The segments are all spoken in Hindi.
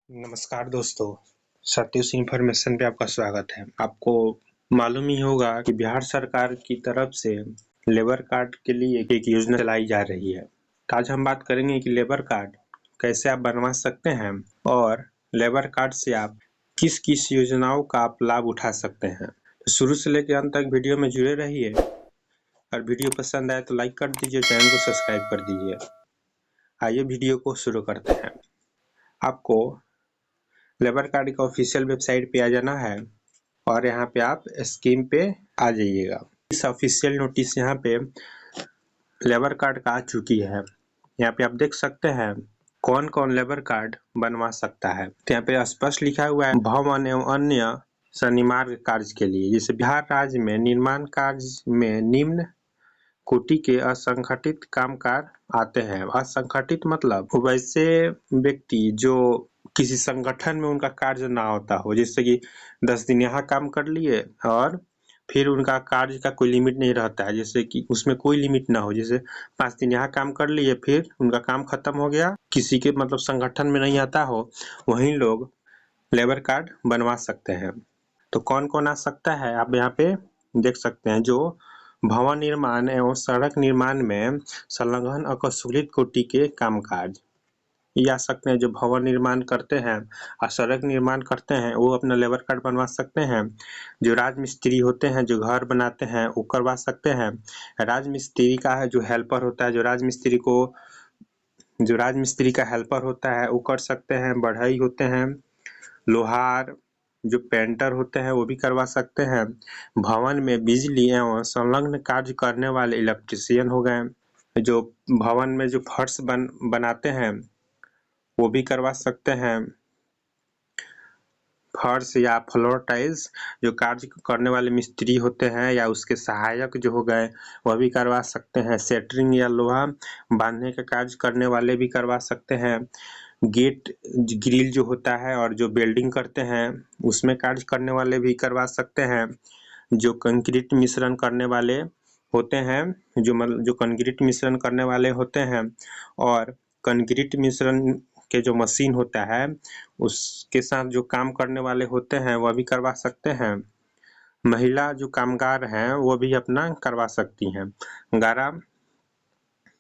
नमस्कार दोस्तों, सतीश इन्फॉर्मेशन पे आपका स्वागत है। आपको मालूम ही होगा कि बिहार सरकार की तरफ से लेबर कार्ड के लिए एक योजना चलाई जा रही है। तो आज हम बात करेंगे कि लेबर कार्ड कैसे आप बनवा सकते हैं और लेबर कार्ड से आप किस किस योजनाओं का आप लाभ उठा सकते हैं। तो शुरू से लेकर अंत तक वीडियो में जुड़े रहिए और वीडियो पसंद आए तो लाइक कर दीजिए, चैनल को सब्सक्राइब कर दीजिए। आइए वीडियो को शुरू करते हैं। आपको लेबर कार्ड का ऑफिशियल वेबसाइट पे आ जाना है और यहाँ पे आप स्कीम पे आ जाइएगा। इस ऑफिशियल नोटिस यहाँ पे लेबर कार्ड का आ चुकी है। यहाँ पे आप देख सकते हैं कौन कौन लेबर कार्ड बनवा सकता है। तो यहाँ पे स्पष्ट लिखा हुआ है भवन एवं अन्य सनिमार्ग कार्य के लिए। जैसे बिहार राज्य में निर्माण कार्य में निम्न कोटि के असंगठित कामगार आते हैं। असंगठित मतलब वैसे व्यक्ति जो किसी संगठन में उनका कार्य ना होता हो, जैसे कि 10 दिन यहाँ काम कर लिए और फिर उनका कार्य का कोई लिमिट नहीं रहता है, जैसे कि उसमें कोई लिमिट ना हो। जैसे 5 दिन यहाँ काम कर लिए फिर उनका काम खत्म हो गया, किसी के मतलब संगठन में नहीं आता हो, वही लोग लेबर कार्ड बनवा सकते हैं। तो कौन कौन आ सकता है आप यहाँ पे देख सकते हैं। जो भवन निर्माण एवं सड़क निर्माण में संलग्न अकशुलित कोटि के कामकाज ये आ सकते हैं। जो भवन निर्माण करते हैं और सड़क निर्माण करते हैं वो अपना लेबर कार्ड बनवा सकते हैं। जो राजमिस्त्री होते हैं जो घर बनाते हैं वो करवा सकते हैं। राजमिस्त्री का है जो हेल्पर होता है, जो राजमिस्त्री का हेल्पर होता है वो कर सकते हैं। बढ़ई होते हैं, लोहार जो पेंटर होते हैं वो भी करवा सकते हैं। भवन में बिजली एवं संलग्न कार्य करने वाले इलेक्ट्रीशियन हो गए। जो भवन में जो फर्श बनाते हैं वो भी करवा सकते हैं। फर्श या फ्लोर टाइल्स जो कार्य करने वाले मिस्त्री होते हैं या उसके सहायक जो हो गए वह भी करवा सकते हैं। सेटरिंग या लोहा बांधने का कार्य करने वाले भी करवा सकते हैं। गेट ग्रिल जो होता है और जो वेल्डिंग करते हैं उसमें कार्य करने वाले भी करवा सकते हैं। जो कंक्रीट मिश्रण करने वाले होते हैं, जो कंक्रीट मिश्रण करने वाले होते हैं और कंक्रीट मिश्रण के जो मशीन होता है उसके साथ जो काम करने वाले होते हैं वह भी करवा सकते हैं। महिला जो कामगार हैं वो भी अपना करवा सकती हैं। गारा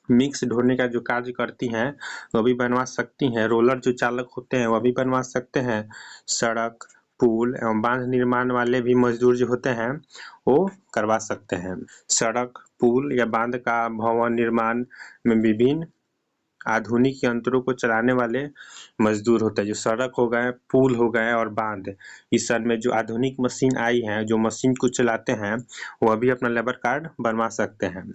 मिक्स ढोने का जो कार्य करती हैं वह भी बनवा सकती हैं। रोलर जो चालक होते हैं वह भी बनवा सकते हैं। सड़क पुल एवं बांध निर्माण वाले भी मजदूर जो होते हैं वो करवा सकते हैं। सड़क पुल या बांध का भवन निर्माण में विभिन्न आधुनिक यंत्रों को चलाने वाले मजदूर होते हैं। जो सड़क हो गए, पुल हो गए और बांध, इस सब में जो आधुनिक मशीन आई है जो मशीन को चलाते हैं वह भी अपना लेबर कार्ड बनवा सकते हैं।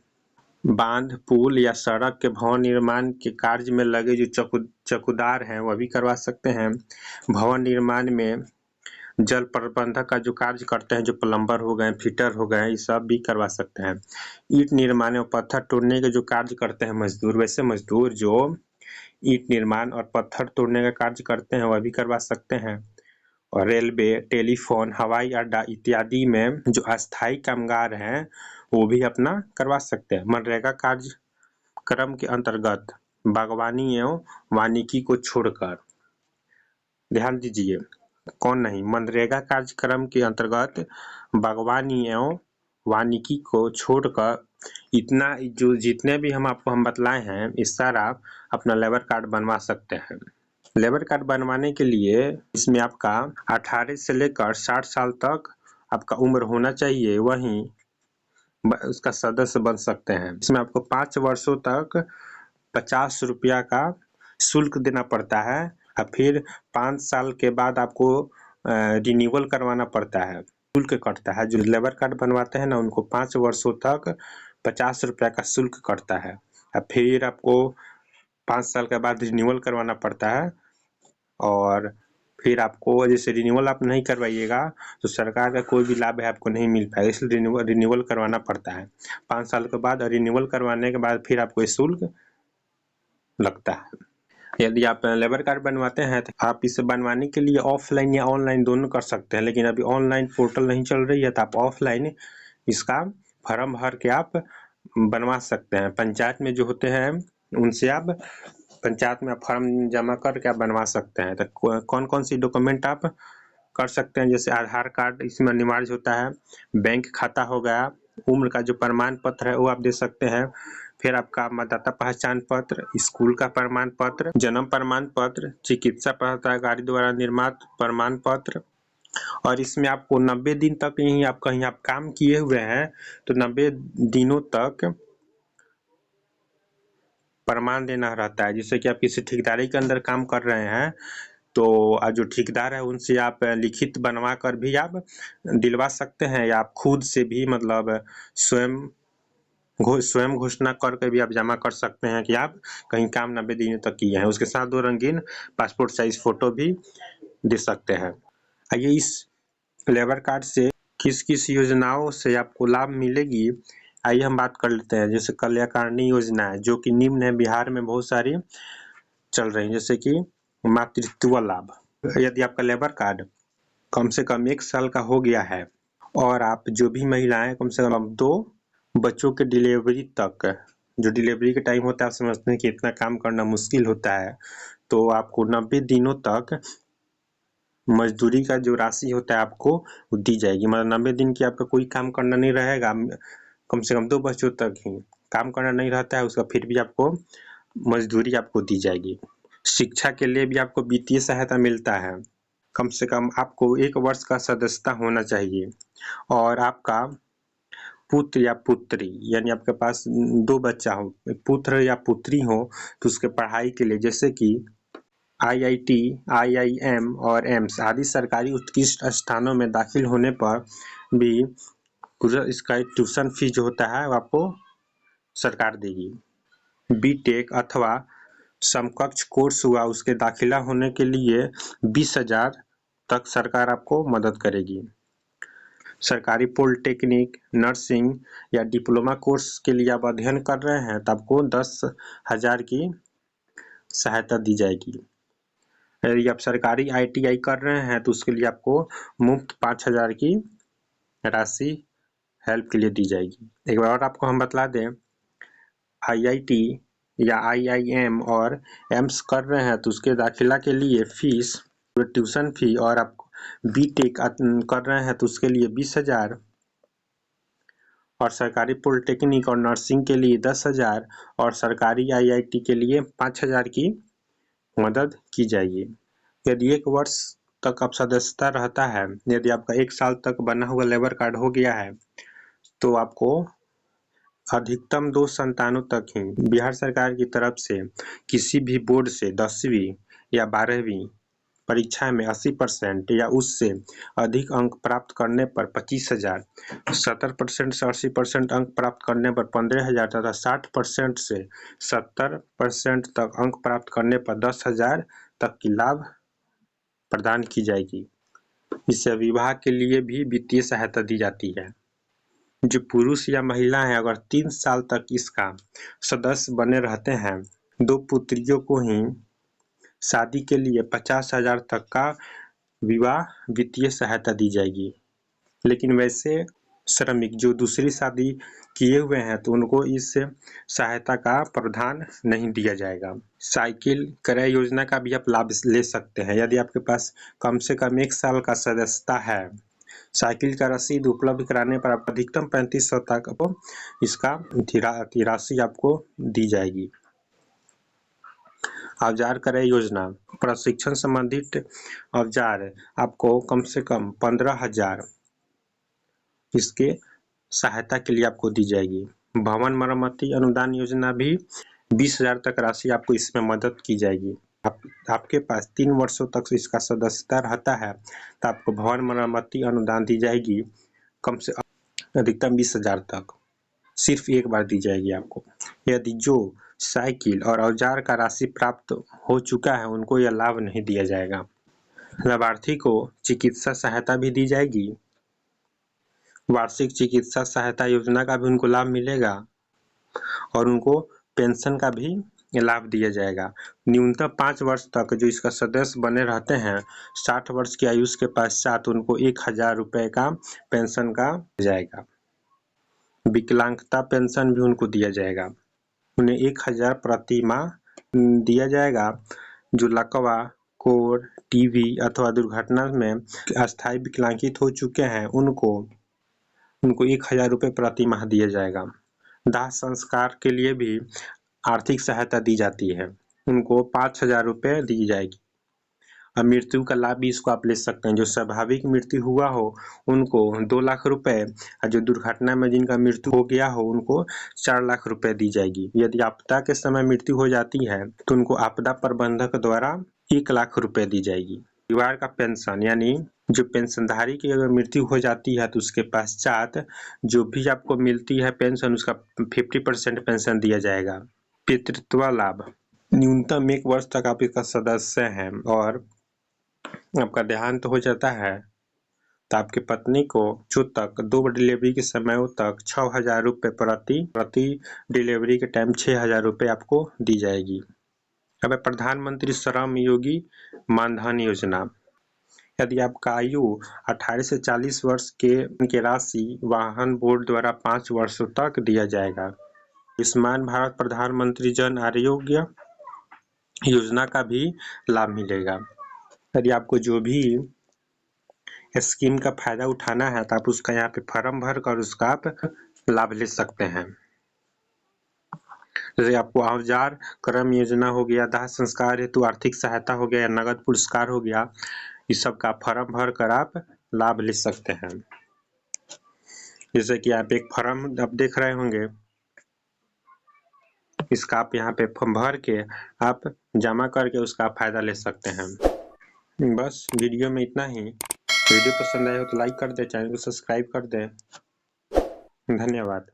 बांध पुल या सड़क के भवन निर्माण के कार्य में लगे जो चौकीदार हैं वह भी करवा सकते हैं। भवन निर्माण में जल प्रबंधक का जो कार्य करते हैं, जो प्लम्बर हो गए, फिटर हो गए, ये सब भी करवा सकते हैं। ईंट निर्माण और पत्थर तोड़ने के जो कार्य करते हैं मजदूर, वैसे मजदूर जो ईंट निर्माण और पत्थर तोड़ने का कार्य करते हैं वह भी करवा सकते हैं। और रेलवे, टेलीफोन, हवाई अड्डा इत्यादि में जो अस्थायी कामगार हैं वो भी अपना करवा सकते हैं। मनरेगा कार्यक्रम के अंतर्गत बागवानी एवं वानिकी को छोड़कर, ध्यान दीजिए, कौन नहीं, मनरेगा कार्यक्रम के अंतर्गत बागवानी एवं वानिकी को छोड़कर इतना जो जितने भी हम बतलाए हैं इस सारा अपना लेबर कार्ड बनवा सकते हैं। लेबर कार्ड बनवाने के लिए इसमें आपका 18 से लेकर 60 साल तक आपका उम्र होना चाहिए, वहीं उसका सदस्य बन सकते हैं। इसमें आपको 5 वर्षों तक 50 रुपया का शुल्क देना पड़ता है और फिर 5 साल के बाद आपको रिन्यूअल करवाना पड़ता है, शुल्क कटता है। जो लेबर कार्ड बनवाते हैं ना उनको 5 वर्षों तक 50 रुपया का शुल्क कटता है और फिर आपको 5 साल के बाद रिन्यूअल करवाना पड़ता है। और फिर आपको जैसे रिन्यूअल आप नहीं करवाइएगा तो सरकार का कोई भी लाभ है आपको नहीं मिल पाएगा, इसलिए रिन्यूअल करवाना पड़ता है 5 साल के बाद। और रिन्यूअल करवाने के बाद फिर आपको शुल्क लगता है। यदि आप लेबर कार्ड बनवाते हैं तो आप इसे बनवाने के लिए ऑफलाइन या ऑनलाइन दोनों कर सकते हैं, लेकिन अभी ऑनलाइन पोर्टल नहीं चल रही है तो आप ऑफलाइन इसका फॉर्म भर के आप बनवा सकते हैं। पंचायत में जो होते हैं उनसे आप पंचायत में आप फॉर्म जमा करके आप बनवा सकते हैं। तो कौन कौन सी डॉक्यूमेंट आप कर सकते हैं, जैसे आधार कार्ड इसमें अनिवार्य होता है, बैंक खाता हो गया, उम्र का जो प्रमाण पत्र है वो आप दे सकते हैं, फिर आपका मतदाता पहचान पत्र, स्कूल का प्रमाण पत्र, जन्म प्रमाण पत्र, चिकित्सा पत्राधिकारी द्वारा निर्मित प्रमाण पत्र। और इसमें आपको 90 दिन तक ही आप कहीं आप काम किए हुए हैं तो 90 दिनों तक प्रमाण देना रहता है। जैसे कि आप किसी ठेकेदारी के अंदर काम कर रहे हैं तो जो ठेकेदार है उनसे आप लिखित बनवा कर भी आप दिलवा सकते हैं, या आप खुद से भी मतलब स्वयं घोषणा करके भी आप जमा कर सकते हैं कि आप कहीं काम 90 दिनों तक किए हैं। उसके साथ 2 रंगीन पासपोर्ट साइज फोटो भी दे सकते हैं। आइए इस लेबर कार्ड से किस किस योजनाओं से आपको लाभ मिलेगी, आइए हम बात कर लेते हैं। जैसे कल्याणकारी योजना है जो कि निम्न है, बिहार में बहुत सारी चल रही है, जैसे कि मातृत्व लाभ। यदि आपका लेबर कार्ड कम से कम 1 साल का हो गया है और आप जो भी महिलाएं कम से कम 2 बच्चों के डिलीवरी तक, जो डिलीवरी के टाइम होता है आप समझते हैं कि इतना काम करना मुश्किल होता है, तो आपको 90 दिनों तक मजदूरी का जो राशि होता है आपको दी जाएगी। मतलब 90 दिन की आपका कोई काम करना नहीं रहेगा, कम से कम 2 बच्चों तक ही काम करना नहीं रहता है उसका, फिर भी आपको मजदूरी आपको दी जाएगी। शिक्षा के लिए भी आपको वित्तीय सहायता मिलता है। कम से कम आपको 1 वर्ष का सदस्यता होना चाहिए और आपका पुत्र या पुत्री, यानी आपके पास 2 बच्चा हो, पुत्र या पुत्री हो, तो उसके पढ़ाई के लिए जैसे कि आईआईटी, आईआईएम और एम्स आदि सरकारी उत्कृष्ट स्थानों में दाखिल होने पर भी इसका ट्यूशन फीस जो होता है वो आपको सरकार देगी। बीटेक अथवा समकक्ष कोर्स हुआ उसके दाखिला होने के लिए 20,000 तक सरकार आपको मदद करेगी। सरकारी पॉलिटेक्निक, नर्सिंग या डिप्लोमा कोर्स के लिए आप अध्ययन कर रहे हैं तो आपको 10,000 की सहायता दी जाएगी। यदि आप सरकारी आईटीआई कर रहे हैं तो उसके लिए आपको मुफ्त 5,000 की राशि हेल्प के लिए दी जाएगी। एक बार और आपको हम बतला दें, आईआईटी या आईआईएम और एम्स कर रहे हैं तो उसके दाखिला के लिए फीस, ट्यूशन फी, और आप बीटेक कर रहे हैं तो उसके लिए 20,000, और सरकारी पॉलिटेक्निक और नर्सिंग के लिए 10,000 और सरकारी आईआईटी के लिए 5,000 की मदद की जाएगी। यदि 1 वर्ष तक आप सदस्यता रहता है, यदि आपका 1 साल तक बना हुआ लेबर कार्ड हो गया है तो आपको अधिकतम 2 संतानों तक ही बिहार सरकार की तरफ से किसी भी बोर्ड से 10वीं या 12वीं परीक्षा में 80% या उससे अधिक अंक प्राप्त करने पर 25,000, 70% से 80% अंक प्राप्त करने पर 15,000 तथा 60% से 70% तक अंक प्राप्त करने पर 10,000 तक की लाभ प्रदान की जाएगी। इससे विवाह के लिए भी वित्तीय सहायता दी जाती है। जो पुरुष या महिला है अगर 3 साल तक इसका सदस्य बने रहते हैं, 2 पुत्रियों को ही शादी के लिए 50,000 तक का विवाह वित्तीय सहायता दी जाएगी। लेकिन वैसे श्रमिक जो दूसरी शादी किए हुए हैं तो उनको इस सहायता का प्रावधान नहीं दिया जाएगा। साइकिल क्रय योजना का भी आप लाभ ले सकते हैं। यदि आपके पास कम से कम 1 साल का सदस्यता है, साइकिल का रसीद उपलब्ध कराने पर आप अधिकतम 3500 तक आपको इसका राशि आपको दी जाएगी। औजार क्रय योजना, प्रशिक्षण संबंधित औजार आपको कम से कम 15,000 इसके सहायता के लिए आपको दी जाएगी। भवन मरम्मती अनुदान योजना भी 20,000 तक राशि आपको इसमें मदद की जाएगी। आपके पास 3 वर्षों तक इसका सदस्यता रहता है तो आपको भवन मरम्मती अनुदान दी जाएगी, कम से अधिकतम 20,000 तक, सिर्फ एक बार दी जाएगी आपको। यदि जो साइकिल और औजार का राशि प्राप्त हो चुका है उनको यह लाभ नहीं दिया जाएगा। लाभार्थी को चिकित्सा सहायता भी दी जाएगी। वार्षिक चिकित्सा सहायता योजना का भी उनको लाभ मिलेगा और उनको पेंशन का भी लाभ दिया जाएगा। न्यूनतम 5 वर्ष तक जो इसका सदस्य बने रहते हैं, 60 वर्ष की आयु के पश्चात उनको 1,000 रुपये का पेंशन का जाएगा। विकलांगता पेंशन भी उनको दिया जाएगा, उन्हें 1,000 प्रति माह दिया जाएगा। जो लकवा, कोर, टीबी अथवा दुर्घटना में अस्थायी विकलांगित हो चुके हैं उनको 1000 रुपये प्रति माह दिया जाएगा। दाह संस्कार के लिए भी आर्थिक सहायता दी जाती है, उनको 5000 रुपये दी जाएगी। और मृत्यु का लाभ भी इसको आप ले सकते हैं। जो स्वाभाविक मृत्यु हुआ हो उनको 2 लाख रुपए और जो दुर्घटना में जिनका मृत्यु हो गया हो उनको 4 लाख रुपए दी जाएगी। यदि आपदा के समय मृत्यु हो जाती है तो उनको आपदा प्रबंधक द्वारा 1 लाख रुपए दी जाएगी। परिवार का पेंशन यानी जो पेंशनधारी की अगर मृत्यु हो जाती है तो उसके पश्चात जो भी आपको मिलती है पेंशन उसका 50% पेंशन दिया जाएगा। पितृत्व लाभ, न्यूनतम 1 वर्ष तक आप इसका सदस्य हैं और आपका देहांत हो जाता है तो आपकी पत्नी को जो तक 2 डिलीवरी के समय तक 6000 रुपये प्रति डिलीवरी के टाइम 6000 रुपये आपको दी जाएगी। अब प्रधानमंत्री श्रम योगी मानधन योजना, यदि आपका आयु 18 से 40 वर्ष के राशि वाहन बोर्ड द्वारा 5 वर्षों तक दिया जाएगा। आयुष्मान भारत प्रधानमंत्री जन आरोग्य योजना का भी लाभ मिलेगा। यदि आपको जो भी स्कीम का फायदा उठाना है तो आप उसका यहाँ पे फॉर्म भर कर उसका आप लाभ ले सकते हैं। जैसे आपको औजार कर्म योजना हो गया, दाह संस्कार हेतु आर्थिक सहायता हो गया या नगद पुरस्कार हो गया, इस सब का फॉर्म भर कर आप लाभ ले सकते हैं। जैसे कि आप एक फॉर्म आप देख रहे होंगे, इसका आप यहाँ पे फॉर्म भर के आप जमा करके उसका फायदा ले सकते हैं। बस वीडियो में इतना ही। वीडियो पसंद आए हो तो लाइक कर दे, चैनल को सब्सक्राइब कर दे। धन्यवाद।